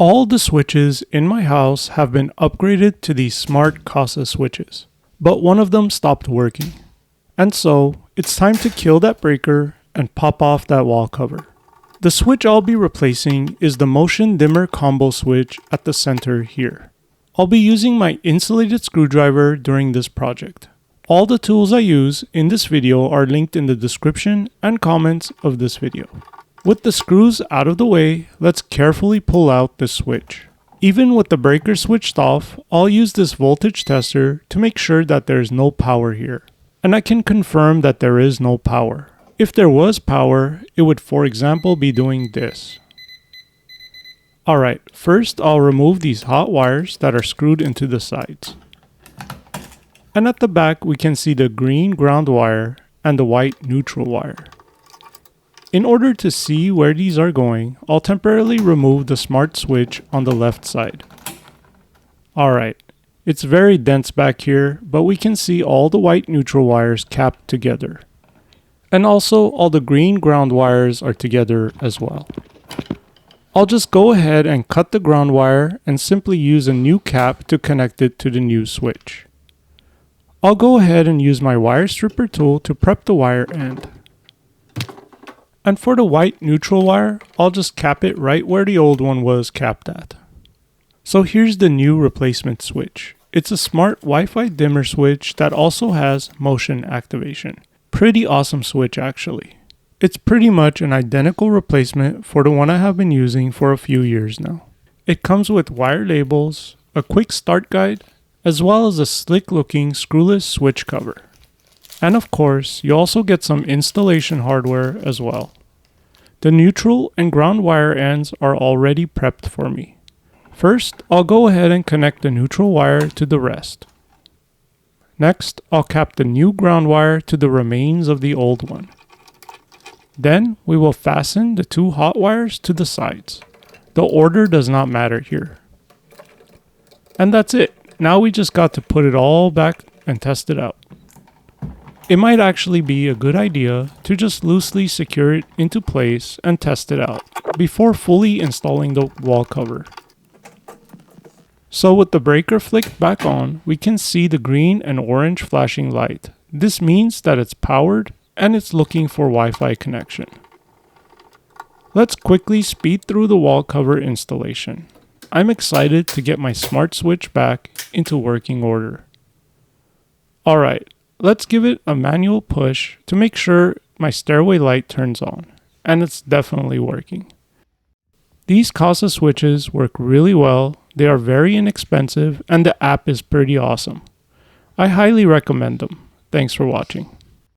All the switches in my house have been upgraded to these smart Kasa switches, but one of them stopped working. And so, it's time to kill that breaker and pop off that wall cover. The switch I'll be replacing is the motion dimmer combo switch at the center here. I'll be using my insulated screwdriver during this project. All the tools I use in this video are linked in the description and comments of this video. With the screws out of the way, let's carefully pull out this switch. Even with the breaker switched off, I'll use this voltage tester to make sure that there is no power here. And I can confirm that there is no power. If there was power, it would for example be doing this. Alright, first I'll remove these hot wires that are screwed into the sides. And at the back we can see the green ground wire and the white neutral wire. In order to see where these are going, I'll temporarily remove the smart switch on the left side. Alright, it's very dense back here, but we can see all the white neutral wires capped together. And also all the green ground wires are together as well. I'll just go ahead and cut the ground wire and simply use a new cap to connect it to the new switch. I'll go ahead and use my wire stripper tool to prep the wire end. And for the white neutral wire, I'll just cap it right where the old one was capped at. So here's the new replacement switch. It's a smart Wi-Fi dimmer switch that also has motion activation. Pretty awesome switch actually. It's pretty much an identical replacement for the one I have been using for a few years now. It comes with wire labels, a quick start guide, as well as a slick looking screwless switch cover. And of course, you also get some installation hardware as well. The neutral and ground wire ends are already prepped for me. First, I'll go ahead and connect the neutral wire to the rest. Next, I'll cap the new ground wire to the remains of the old one. Then, we will fasten the two hot wires to the sides. The order does not matter here. And that's it. Now we just got to put it all back and test it out. It might actually be a good idea to just loosely secure it into place and test it out before fully installing the wall cover. So with the breaker flicked back on, we can see the green and orange flashing light. This means that it's powered and it's looking for Wi-Fi connection. Let's quickly speed through the wall cover installation. I'm excited to get my smart switch back into working order. Alright. Let's give it a manual push to make sure my stairway light turns on, and it's definitely working. These Kasa switches work really well, they are very inexpensive, and the app is pretty awesome. I highly recommend them. Thanks for watching.